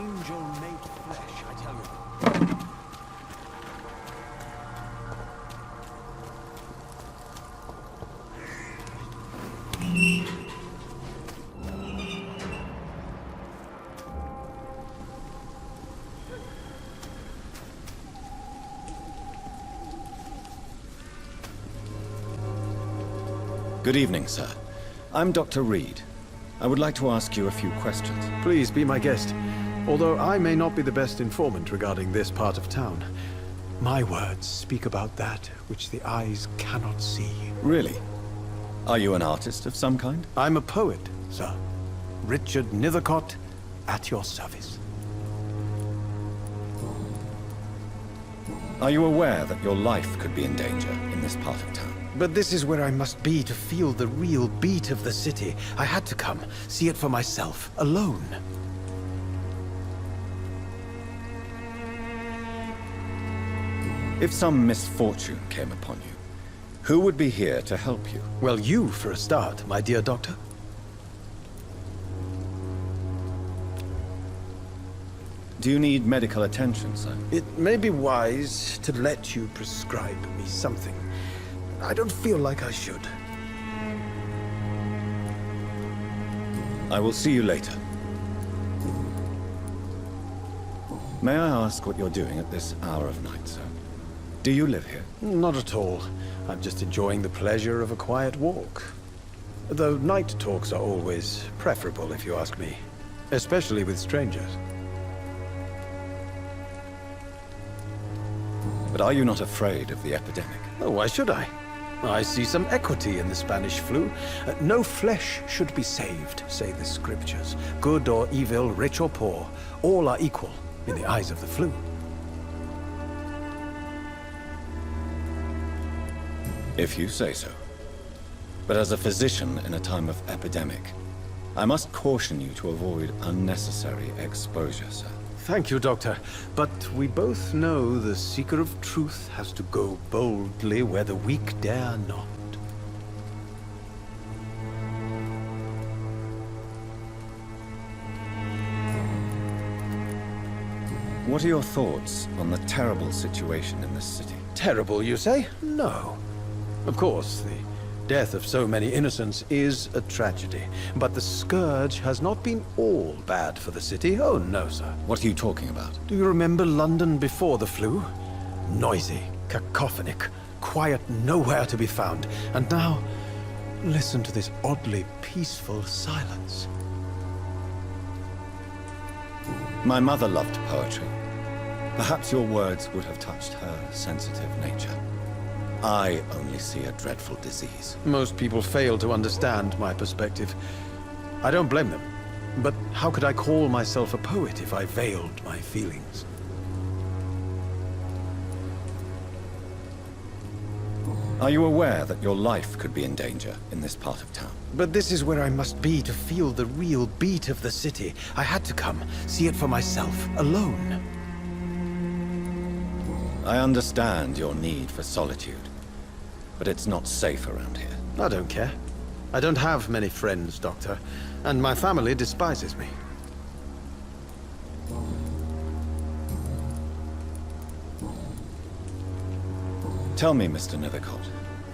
angel made flesh, I tell you. Good evening, sir. I'm Dr. Reed. I would like to ask you a few questions. Please be my guest. Although I may not be the best informant regarding this part of town, my words speak about that which the eyes cannot see. Really? Are you an artist of some kind? I'm a poet, sir. Richard Nethercott, at your service. Are you aware that your life could be in danger in this part of town? But this is where I must be to feel the real beat of the city. I had to come, see it for myself, alone. If some misfortune came upon you, who would be here to help you? Well, you for a start, my dear doctor. Do you need medical attention, sir? It may be wise to let you prescribe me something. I don't feel like I should. I will see you later. May I ask what you're doing at this hour of night, sir? Do you live here? Not at all. I'm just enjoying the pleasure of a quiet walk. Though night talks are always preferable, if you ask me. Especially with strangers. But are you not afraid of the epidemic? Oh, why should I? I see some equity in the Spanish flu. No flesh should be saved, say the scriptures. Good or evil, rich or poor, all are equal in the eyes of the flu. If you say so. But as a physician in a time of epidemic, I must caution you to avoid unnecessary exposure, sir. Thank you, Doctor. But we both know the seeker of truth has to go boldly where the weak dare not. What are your thoughts on the terrible situation in this city? Terrible, you say? No. Of course, the death of so many innocents is a tragedy. But the scourge has not been all bad for the city. Oh, no, sir. What are you talking about? Do you remember London before the flu? Noisy, cacophonic, quiet nowhere to be found. And now, listen to this oddly peaceful silence. My mother loved poetry. Perhaps your words would have touched her sensitive nature. I only see a dreadful disease. Most people fail to understand my perspective. I don't blame them. But how could I call myself a poet if I veiled my feelings? Are you aware that your life could be in danger in this part of town? But this is where I must be to feel the real beat of the city. I had to come, see it for myself, alone. I understand your need for solitude, but it's not safe around here. I don't care. I don't have many friends, Doctor, and my family despises me. Tell me, Mr. Nethercott,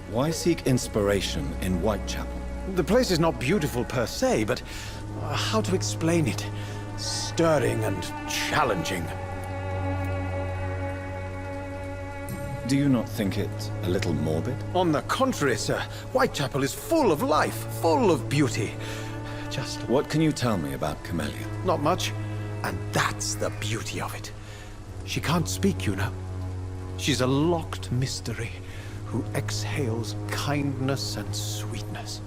why seek inspiration in Whitechapel? The place is not beautiful per se, but how to explain it? Stirring and challenging. Do you not think it a little morbid? On the contrary, sir. Whitechapel is full of life, full of beauty. Just What can you tell me about Camellia? not much. And that's the beauty of it. She can't speak, you know. She's a locked mystery who exhales kindness and sweetness.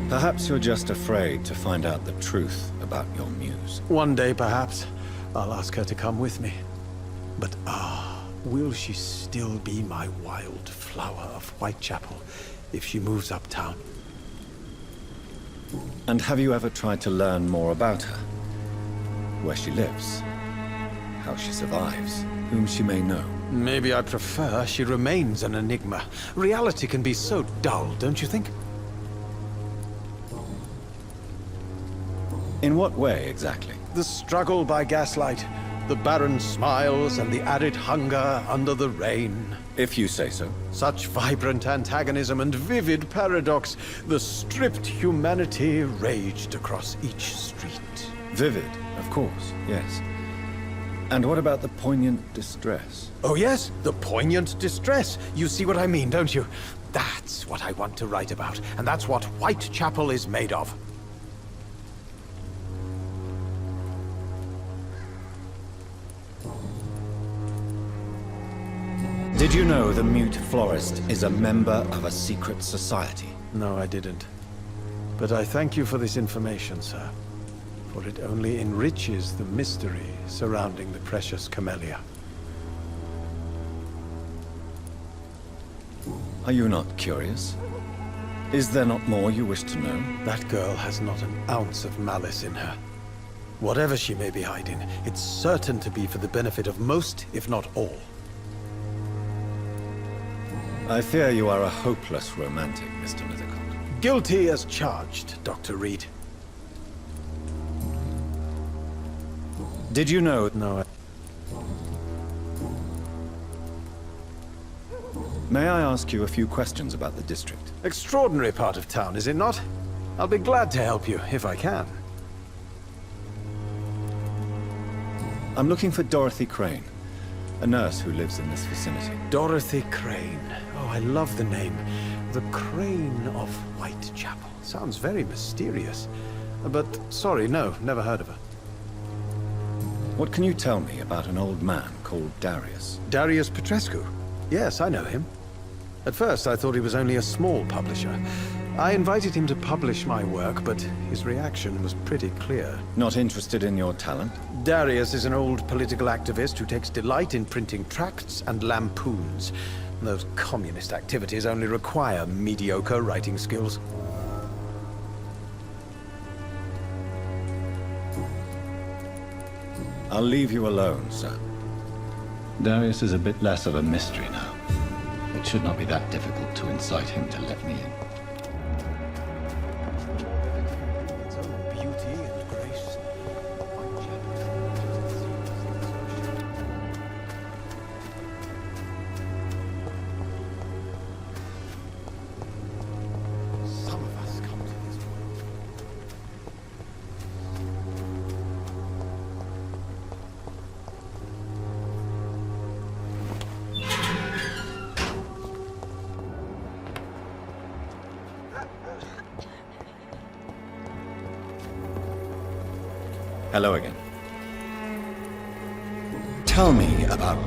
Perhaps you're just afraid to find out the truth about your muse. One day, perhaps, I'll ask her to come with me. But will she still be my wild flower of Whitechapel if she moves uptown? And have you ever tried to learn more about her? Where she lives, how she survives, whom she may know? Maybe I prefer she remains an enigma. Reality can be so dull, don't you think? In what way, exactly? The struggle by gaslight, the barren smiles and the added hunger under the rain. If you say so. Such vibrant antagonism and vivid paradox. The stripped humanity raged across each street. Vivid, of course, yes. And what about the poignant distress? Oh yes, the poignant distress. You see what I mean, don't you? That's what I want to write about, and that's what Whitechapel is made of. Did you know the Mute Florist is a member of a secret society? No, I didn't. But I thank you for this information, sir. For it only enriches the mystery surrounding the precious camellia. Are you not curious? Is there not more you wish to know? That girl has not an ounce of malice in her. Whatever she may be hiding, it's certain to be for the benefit of most, if not all. I fear you are a hopeless romantic, Mr. Nethercott. Guilty as charged, Dr. Reed. Did you know... No, May I ask you a few questions about the district? extraordinary part of town, is it not? I'll be glad to help you, if I can. I'm looking for Dorothy Crane, a nurse who lives in this vicinity. Dorothy Crane. Oh, I love the name. The Crane of Whitechapel. Sounds very mysterious. But, sorry, no, never heard of her. What can you tell me about an old man called Darius? Darius Petrescu? Yes, I know him. At first, I thought he was only a small publisher. I invited him to publish my work, but his reaction was pretty clear. Not interested in your talent? Darius is an old political activist who takes delight in printing tracts and lampoons. Those communist activities only require mediocre writing skills. I'll leave you alone, sir. Darius is a bit less of a mystery now. It should not be that difficult to incite him to let me in. Its own beauty and grace. Some of us come to this world. Hello again. Tell me about...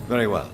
Very well.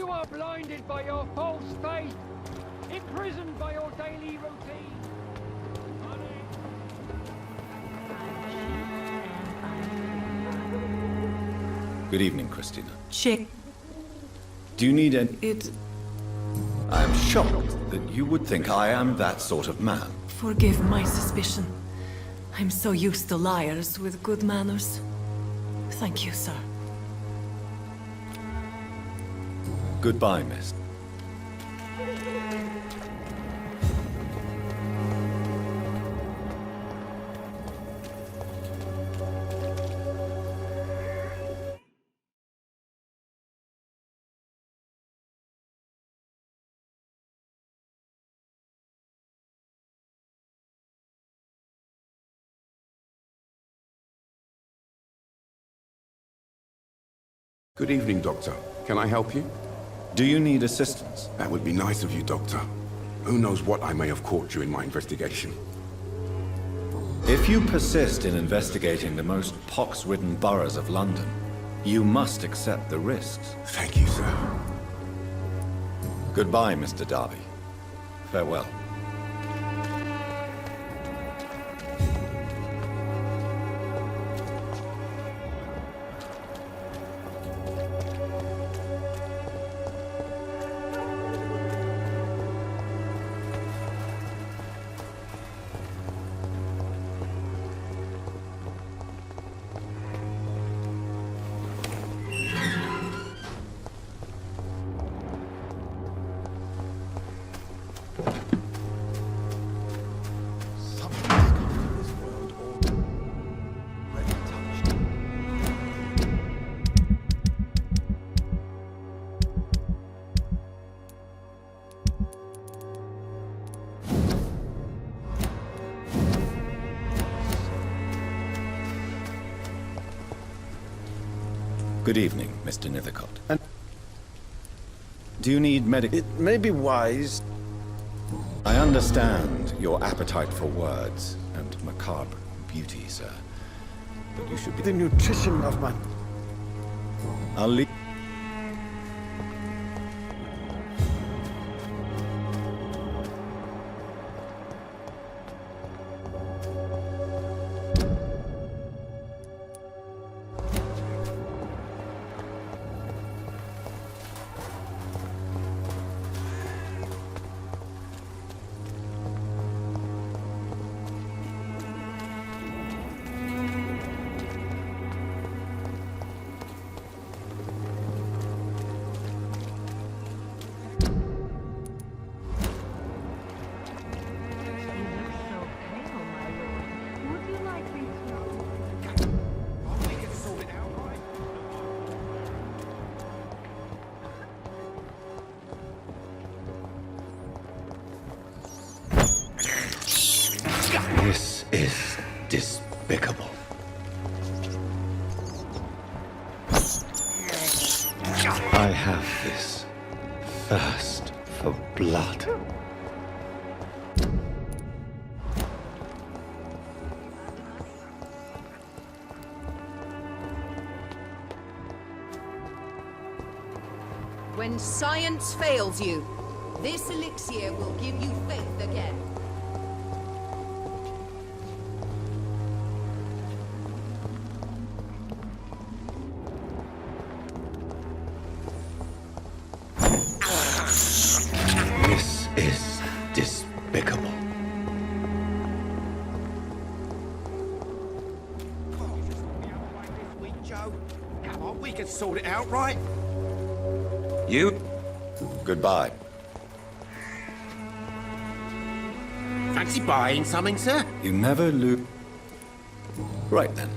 You are blinded by your false faith, imprisoned by your daily routine. Good evening, Christina. Check Do you need any... it. I am shocked that you would think I am that sort of man. Forgive my suspicion. I'm so used to liars with good manners. Thank you, sir. Goodbye, miss. Good evening, Doctor. Can I help you? Do you need assistance? That would be nice of you, Doctor. Who knows what I may have caught during my investigation. If you persist in investigating the most pox-ridden boroughs of London, you must accept the risks. Thank you, sir. Goodbye, Mr. Darby. Farewell. Good evening, Mr. Nithercott. And do you need medical... it may be wise. I understand your appetite for words and macabre beauty, sir. But you should be... The nutrition of my... I'll leave... This is despicable. I have this thirst for blood. When science fails you, this elixir will give you faith again. This is despicable. Joe, come on, we can sort it out, right? You... Goodbye. Fancy buying something, sir? You never lose... Right then.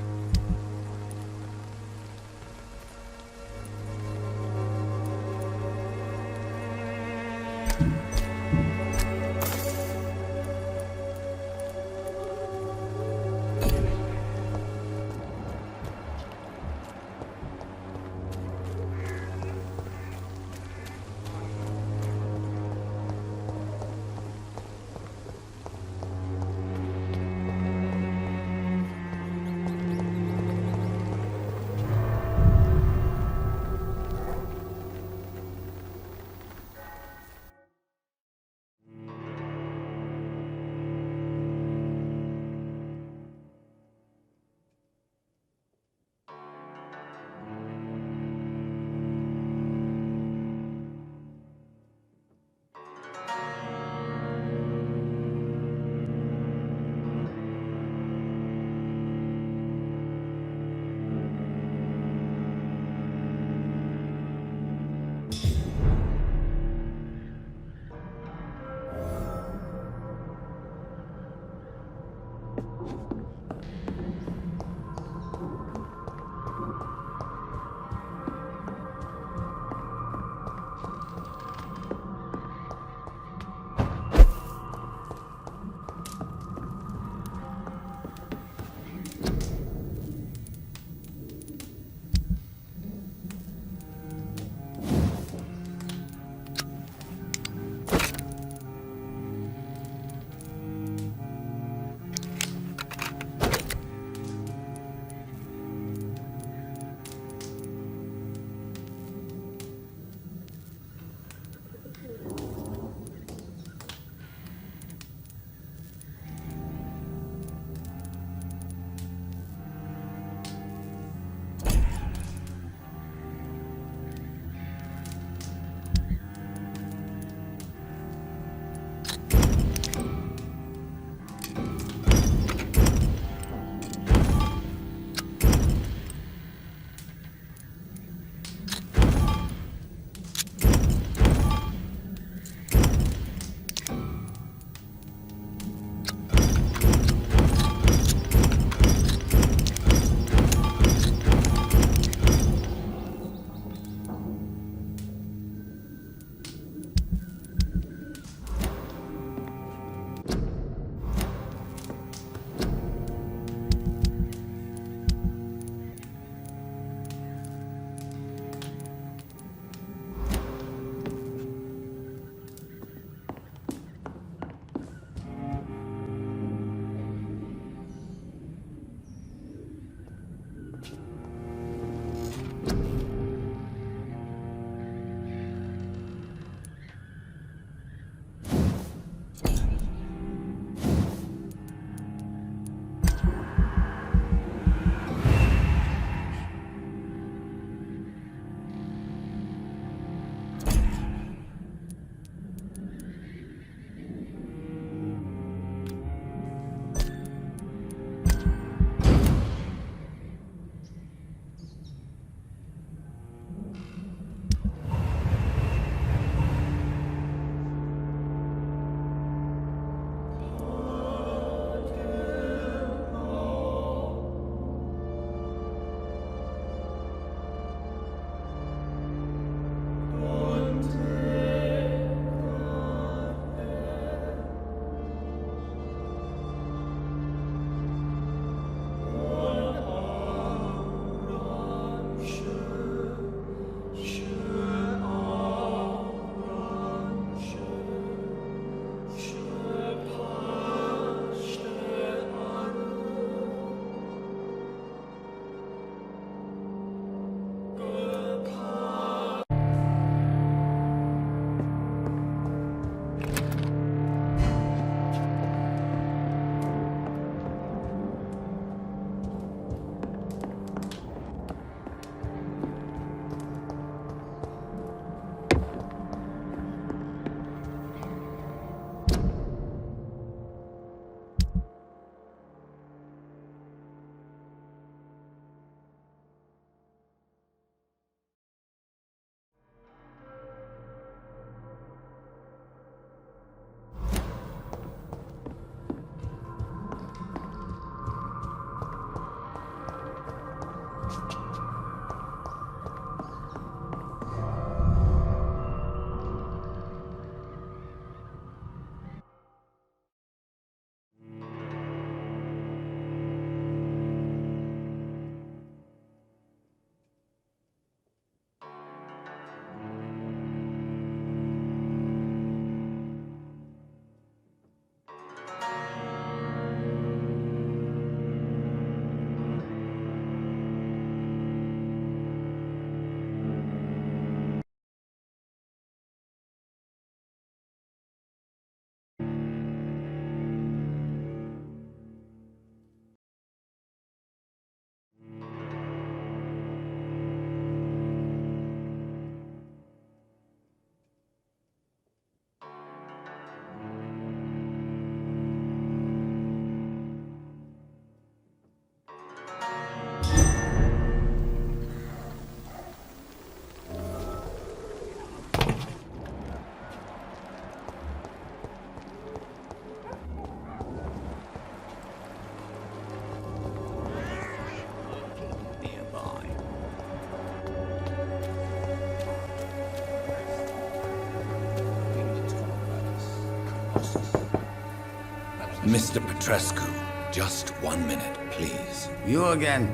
Mr. Petrescu, just 1 minute, please. You again?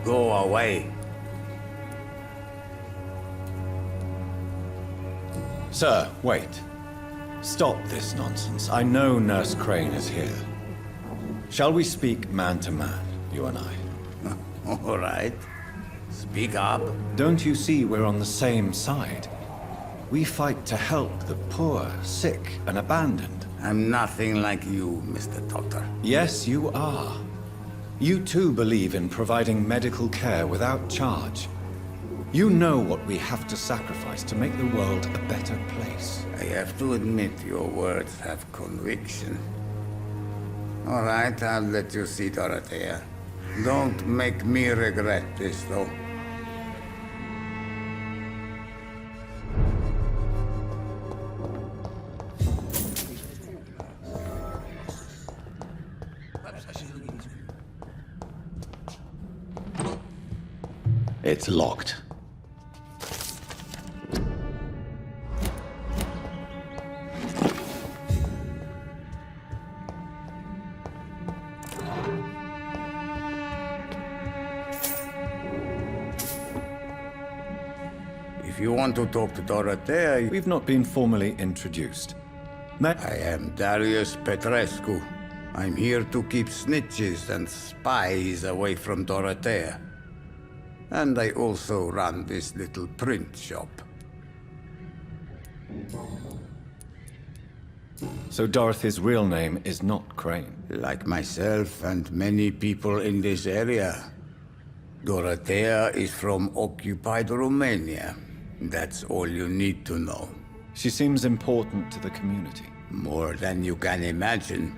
Go away. Sir, wait. Stop this nonsense. I know Nurse Crane is here. Shall we speak man to man, you and I? All right. Speak up. Don't you see we're on the same side? We fight to help the poor, sick, and abandoned. I'm nothing like you, Mr. Doctor. Yes, you are. You too believe in providing medical care without charge. You know what we have to sacrifice to make the world a better place. I have to admit your words have conviction. All right, I'll let you see Dorothea. Don't make me regret this, though. It's locked. If you want to talk to Dorothea, We've not been formally introduced. I am Darius Petrescu. I'm here to keep snitches and spies away from Dorothea. And I also run this little print shop. So Dorothy's real name is not Crane. Like myself and many people in this area, Dorothea is from occupied Romania. That's all you need to know. She seems important to the community. More than you can imagine.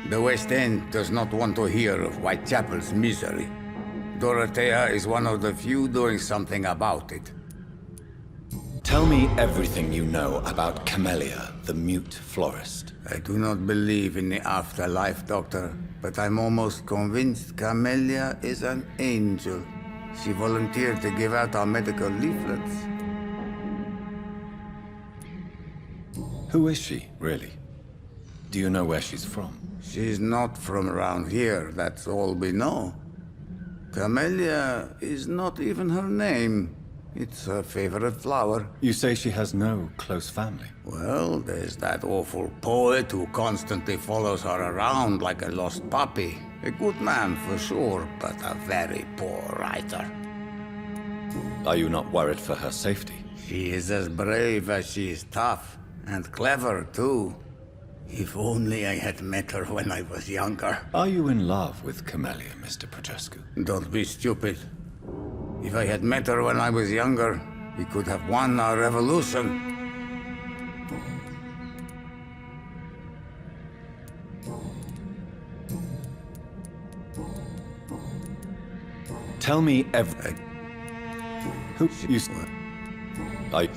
The West End does not want to hear of Whitechapel's misery. Dorothea is one of the few doing something about it. Tell me everything you know about Camellia, the mute florist. I do not believe in the afterlife, Doctor, but I'm almost convinced Camellia is an angel. She volunteered to give out our medical leaflets. Who is she, really? Do you know where she's from? She's not from around here, that's all we know. Camellia is not even her name. It's her favorite flower. You say she has no close family. Well, there's that awful poet who constantly follows her around like a lost puppy. A good man for sure, but a very poor writer. Are you not worried for her safety? She is as brave as she is tough. And clever, too. If only I had met her when I was younger. Are you in love with Camellia, Mr. Petrescu? Don't be stupid. If I had met her when I was younger, we could have won our revolution. Tell me every... Who you... I...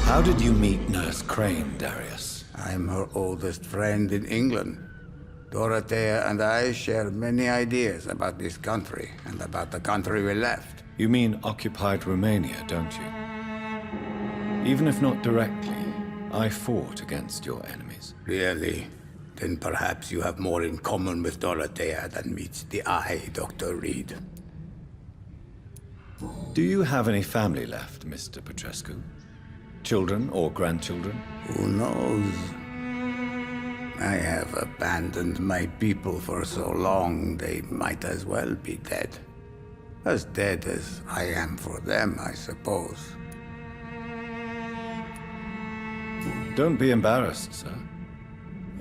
How did you meet Nurse Crane, Darius? I'm her oldest friend in England. Dorothea and I share many ideas about this country and about the country we left. You mean occupied Romania, don't you? Even if not directly, I fought against your enemies. Really? Then perhaps you have more in common with Dorothea than meets the eye, Dr. Reed. Do you have any family left, Mr. Petrescu? Children or grandchildren? Who knows? I have abandoned my people for so long, they might as well be dead. As dead as I am for them, I suppose. Don't be embarrassed, sir.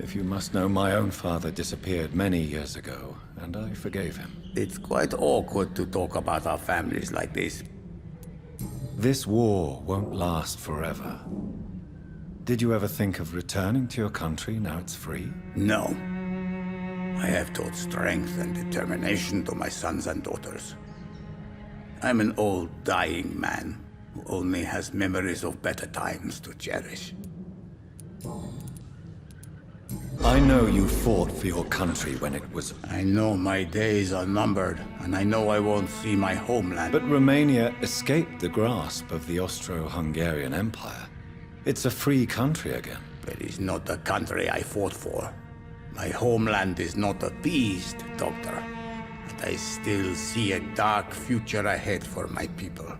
If you must know, my own father disappeared many years ago, and I forgave him. It's quite awkward to talk about our families like this. This war won't last forever. Did you ever think of returning to your country now it's free? No. I have taught strength and determination to my sons and daughters. I'm an old, dying man who only has memories of better times to cherish. I know you fought for your country when it was... I know my days are numbered, and I know I won't see my homeland. But Romania escaped the grasp of the Austro-Hungarian Empire. It's a free country again. It is not the country I fought for. My homeland is not appeased, Doctor. But I still see a dark future ahead for my people.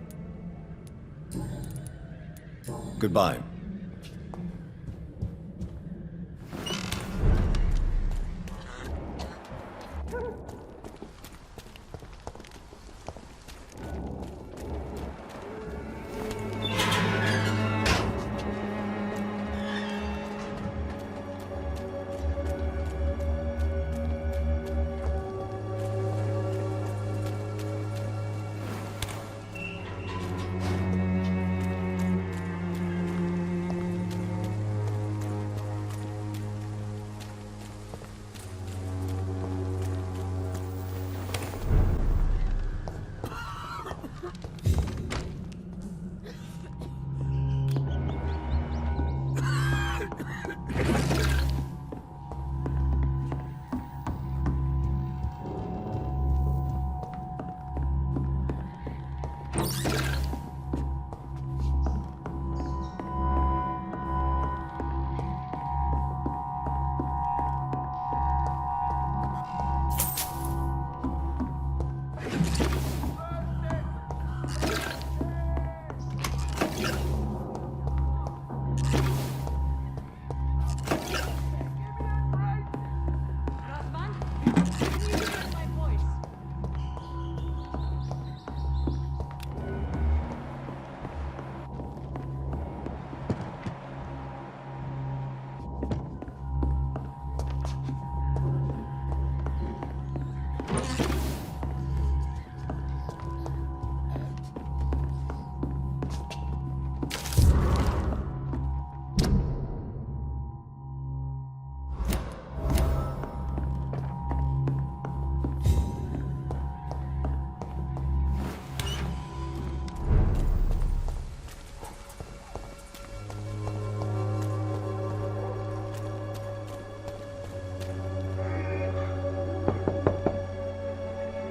Goodbye.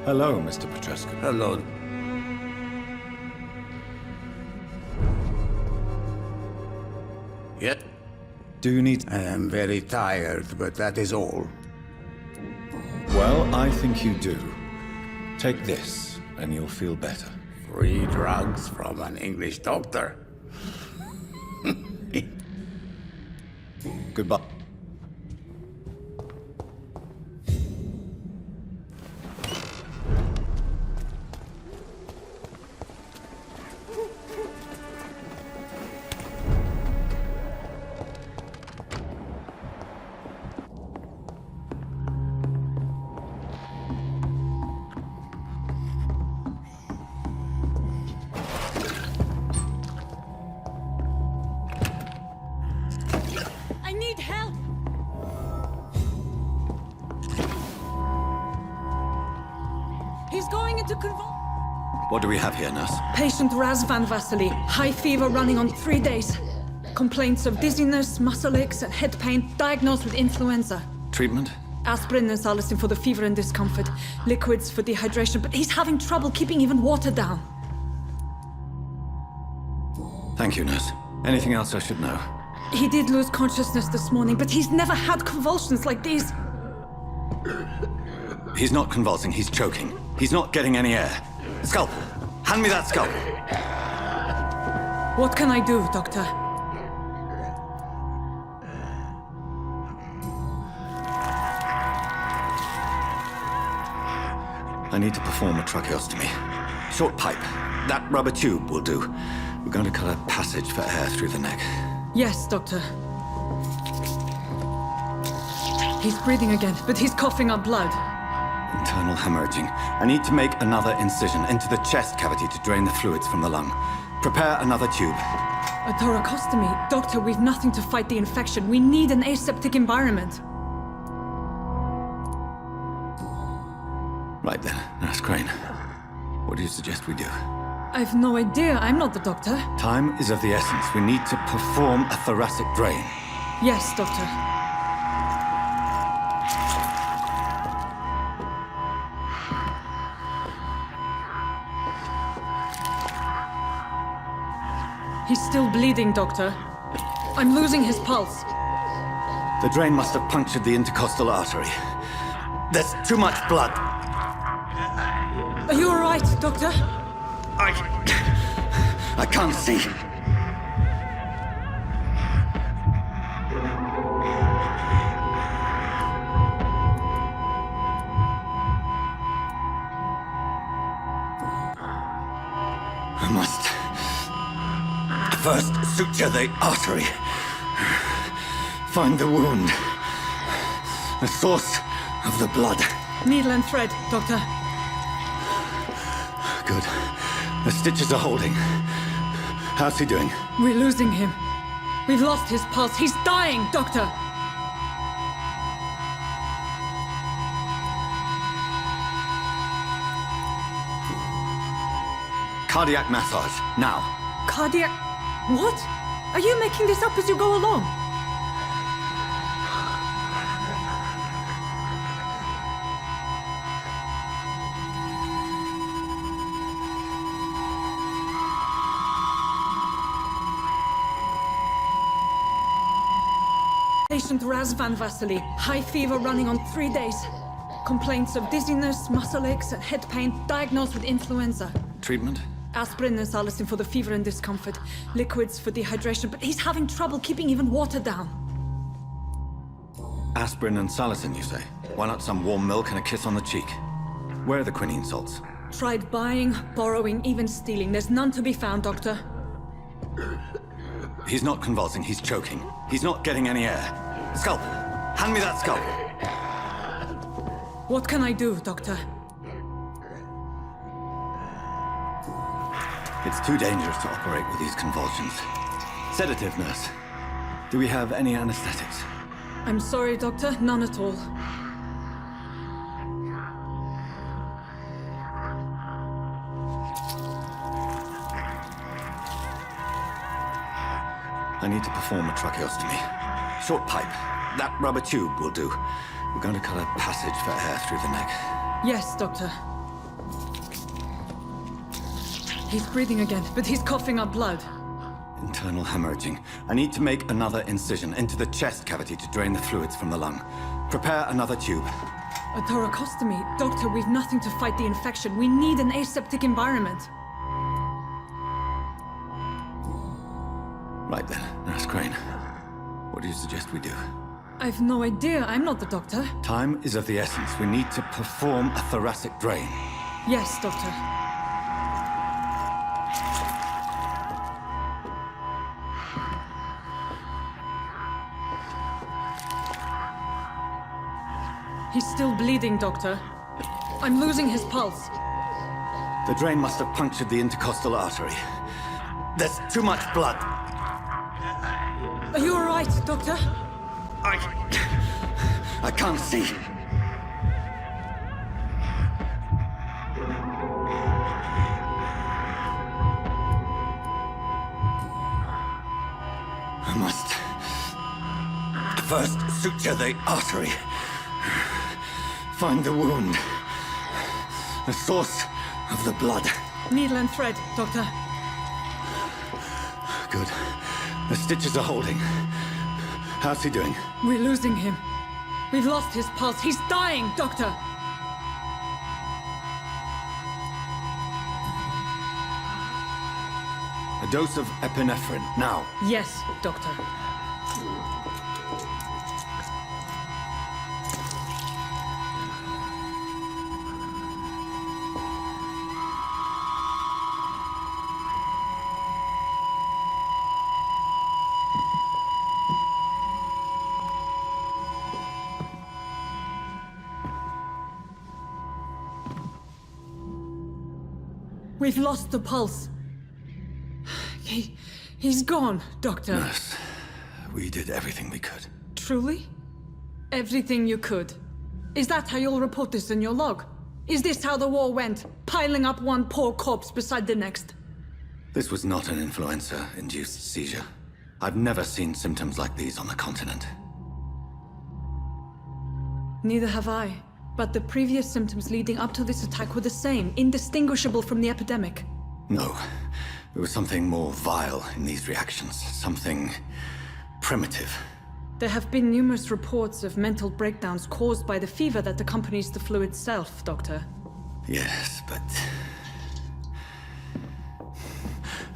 Hello, Mr. Petrescu. Hello. Yet, Do you need... I am very tired, but that is all. Well, I think you do. Take this, and you'll feel better. Free drugs from an English doctor. Goodbye. I need help! He's going into convulsion. What do we have here, nurse? Patient Razvan Vasily, high fever running on 3 days. Complaints of dizziness, muscle aches, and head pain, diagnosed with influenza. Treatment? Aspirin and salicin for the fever and discomfort, liquids for dehydration, but he's having trouble keeping even water down. Thank you, nurse. Anything else I should know? He did lose consciousness this morning, but he's never had convulsions like these. He's not convulsing, he's choking. He's not getting any air. Scalpel! Hand me that scalpel! What can I do, Doctor? I need to perform a tracheostomy. Short pipe. That rubber tube will do. We're going to cut a passage for air through the neck. Yes, Doctor. He's breathing again, but he's coughing up blood. Internal hemorrhaging. I need to make another incision into the chest cavity to drain the fluids from the lung. Prepare another tube. A thoracostomy? Doctor, we've nothing to fight the infection. We need an aseptic environment. Right then, Nurse Crane. What do you suggest we do? I've no idea. I'm not the doctor. Time is of the essence. We need to perform a thoracic drain. Yes, Doctor. He's still bleeding, Doctor. I'm losing his pulse. The drain must have punctured the intercostal artery. There's too much blood. Are you all right, Doctor? I can't see. I must first suture the artery. Find the wound. The source of the blood. Needle and thread, Doctor. Good. The stitches are holding. How's he doing? We're losing him. We've lost his pulse. He's dying, Doctor! Cardiac massage, now. Cardiac... What? Are you making this up as you go along? Patient Razvan Vasily. High fever running on 3 days. Complaints of dizziness, muscle aches, and head pain. Diagnosed with influenza. Treatment? Aspirin and salicin for the fever and discomfort. Liquids for dehydration, but he's having trouble keeping even water down. Aspirin and salicin, you say? Why not some warm milk and a kiss on the cheek? Where are the quinine salts? Tried buying, borrowing, even stealing. There's none to be found, Doctor. He's not convulsing, he's choking. He's not getting any air. Scalpel! Hand me that scalpel! What can I do, Doctor? It's too dangerous to operate with these convulsions. Sedative, nurse. Do we have any anesthetics? I'm sorry, Doctor. None at all. I need to perform a tracheostomy. Short pipe. That rubber tube will do. We're going to cut a passage for air through the neck. Yes, Doctor. He's breathing again, but he's coughing up blood. Internal hemorrhaging. I need to make another incision into the chest cavity to drain the fluids from the lung. Prepare another tube. A thoracostomy? Doctor, we've nothing to fight the infection. We need an aseptic environment. Right then, Nurse Crane. What do you suggest we do? I've no idea. I'm not the doctor. Time is of the essence. We need to perform a thoracic drain. Yes, Doctor. He's still bleeding, Doctor. I'm losing his pulse. The drain must have punctured the intercostal artery. There's too much blood. Are you all right, Doctor? I can't see. I must first suture the artery. Find the wound. The source of the blood. Needle and thread, Doctor. Good. The stitches are holding. How's he doing? We're losing him. We've lost his pulse. He's dying, Doctor! A dose of epinephrine, now. Yes, Doctor. We've lost the pulse. He's gone, Doctor. Nurse, we did everything we could. Truly? Everything you could. Is that how you'll report this in your log? Is this how the war went? Piling up one poor corpse beside the next? This was not an influenza-induced seizure. I've never seen symptoms like these on the continent. Neither have I. But the previous symptoms leading up to this attack were the same, indistinguishable from the epidemic. No. There was something more vile in these reactions. Something primitive. There have been numerous reports of mental breakdowns caused by the fever that accompanies the flu itself, Doctor. Yes, but...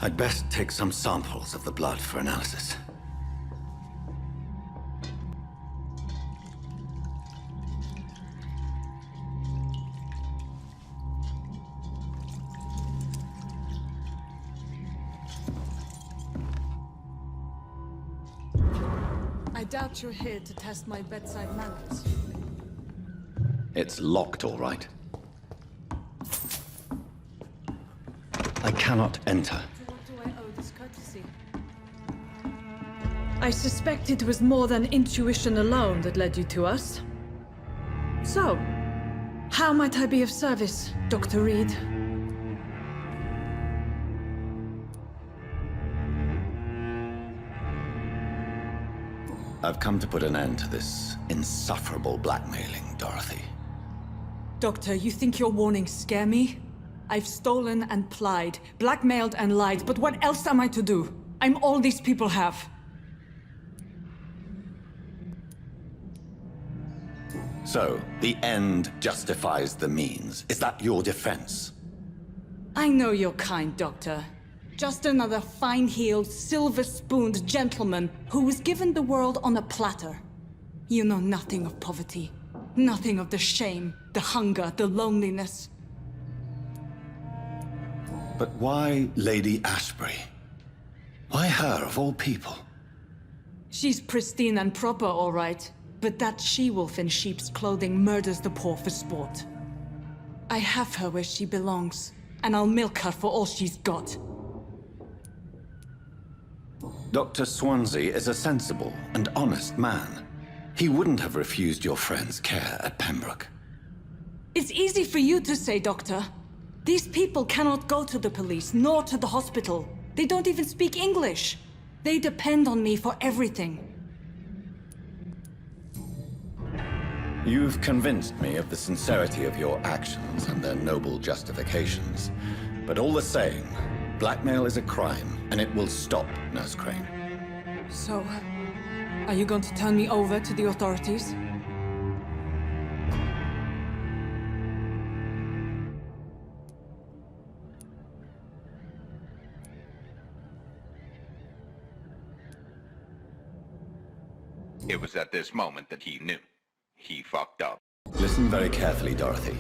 I'd best take some samples of the blood for analysis. I doubt you're here to test my bedside manners. It's locked, all right. I cannot enter. To what do I owe this courtesy? I suspect it was more than intuition alone that led you to us. So, how might I be of service, Dr. Reed? I've come to put an end to this insufferable blackmailing, Dorothy. Doctor, you think your warnings scare me? I've stolen and plied, blackmailed and lied, but what else am I to do? I'm all these people have. So, the end justifies the means. Is that your defense? I know you're kind, Doctor. Just another fine-heeled, silver-spooned gentleman who was given the world on a platter. You know nothing of poverty. Nothing of the shame, the hunger, the loneliness. But why Lady Ashbury? Why her, of all people? She's pristine and proper, all right. But that she-wolf in sheep's clothing murders the poor for sport. I have her where she belongs, and I'll milk her for all she's got. Dr. Swansea is a sensible and honest man. He wouldn't have refused your friend's care at Pembroke. It's easy for you to say, Doctor. These people cannot go to the police, nor to the hospital. They don't even speak English. They depend on me for everything. You've convinced me of the sincerity of your actions and their noble justifications. But all the same, blackmail is a crime, and it will stop, Nurse Crane. So, are you going to turn me over to the authorities? It was at this moment that he knew. He fucked up. Listen very carefully, Dorothy.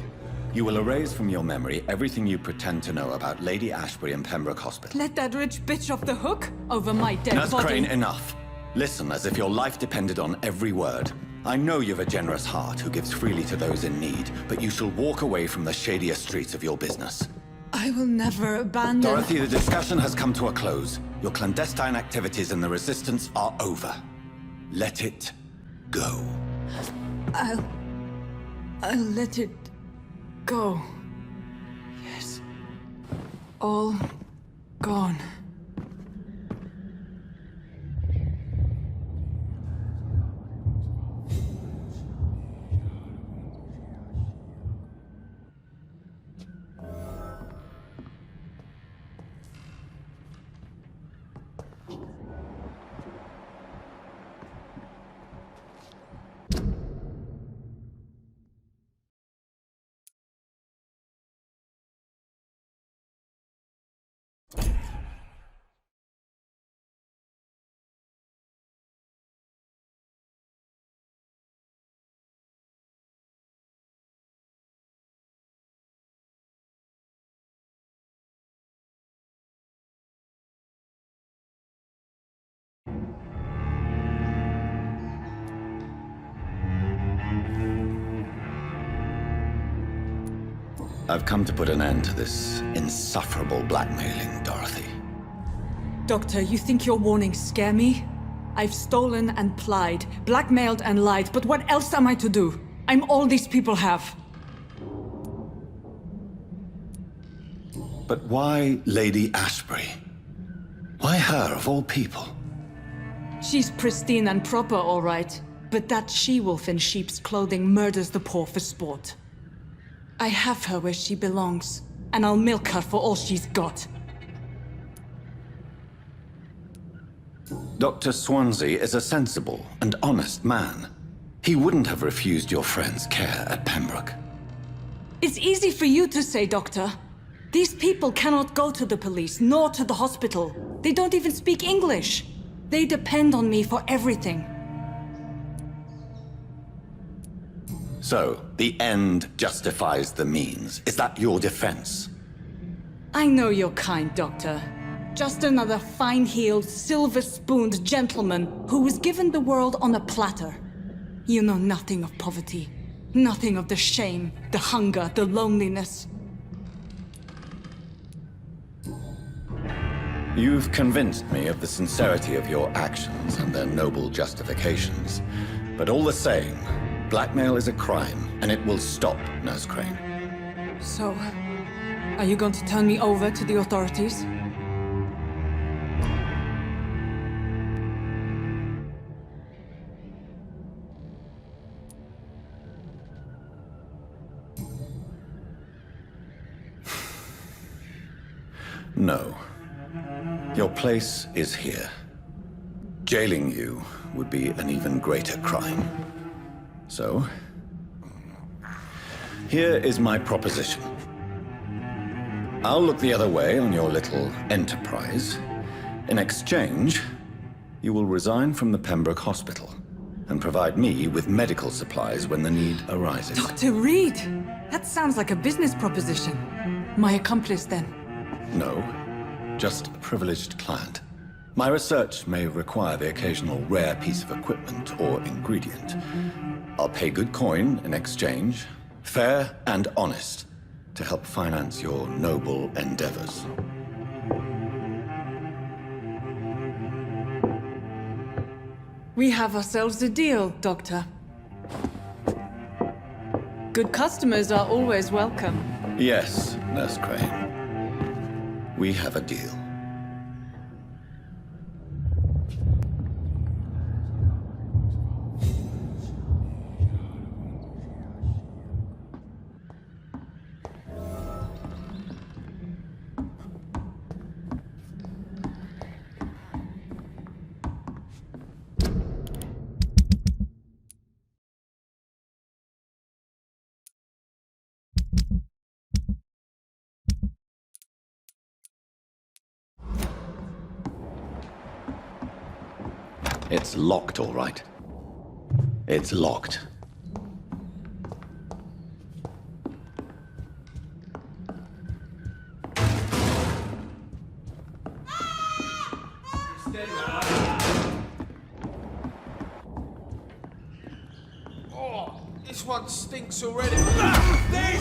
You will erase from your memory everything you pretend to know about Lady Ashbury and Pembroke Hospital. Let that rich bitch off the hook over my dead Nurse body. Crane, enough. Listen as if your life depended on every word. I know you've a generous heart who gives freely to those in need, but you shall walk away from the shadier streets of your business. I will never abandon... Dorothy, the discussion has come to a close. Your clandestine activities in the Resistance are over. Let it go. I'll let it go. Yes. All gone. I've come to put an end to this insufferable blackmailing, Dorothy. Doctor, you think your warnings scare me? I've stolen and plied, blackmailed and lied, but what else am I to do? I'm all these people have. But why Lady Ashbury? Why her, of all people? She's pristine and proper, all right. But that she-wolf in sheep's clothing murders the poor for sport. I have her where she belongs, and I'll milk her for all she's got. Dr. Swansea is a sensible and honest man. He wouldn't have refused your friend's care at Pembroke. It's easy for you to say, Doctor. These people cannot go to the police, nor to the hospital. They don't even speak English. They depend on me for everything. So, the end justifies the means. Is that your defense? I know you're kind, Doctor. Just another fine-heeled, silver-spooned gentleman who was given the world on a platter. You know nothing of poverty. Nothing of the shame, the hunger, the loneliness. You've convinced me of the sincerity of your actions and their noble justifications. But all the same, blackmail is a crime, and it will stop, Nurse Crane. So, are you going to turn me over to the authorities? No. Your place is here. Jailing you would be an even greater crime. So, here is my proposition. I'll look the other way on your little enterprise. In exchange, you will resign from the Pembroke Hospital and provide me with medical supplies when the need arises. Dr. Reed! That sounds like a business proposition. My accomplice, then? No, just a privileged client. My research may require the occasional rare piece of equipment or ingredient. I'll pay good coin in exchange, fair and honest, to help finance your noble endeavors. We have ourselves a deal, Doctor. Good customers are always welcome. Yes, Nurse Crane. We have a deal. It's locked, all right. It's locked. Oh, this one stinks already. He's dead!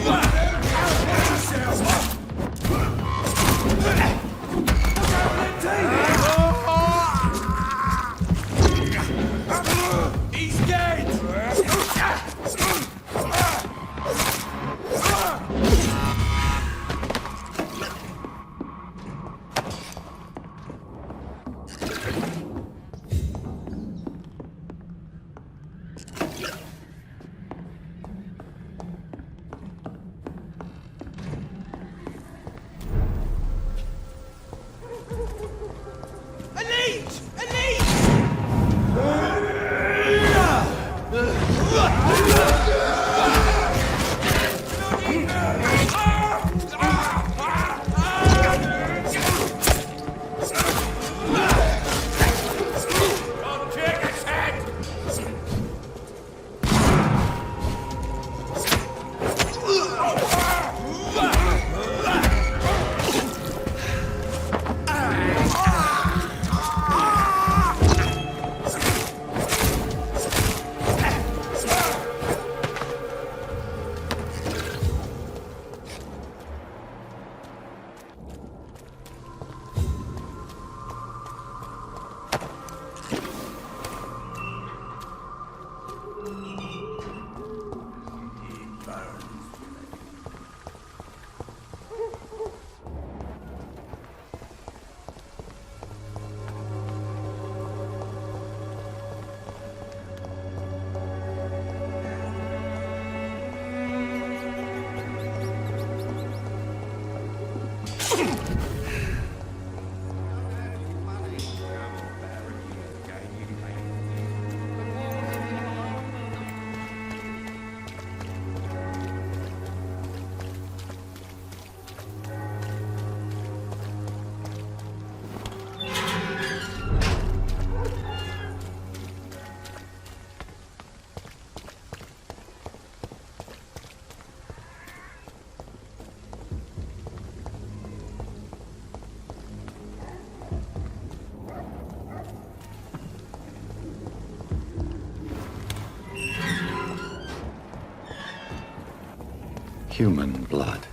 human blood.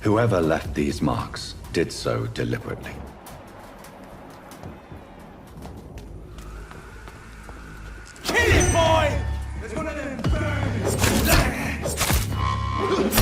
Whoever left these marks did so deliberately. Kill it, boy! There's one of them birds!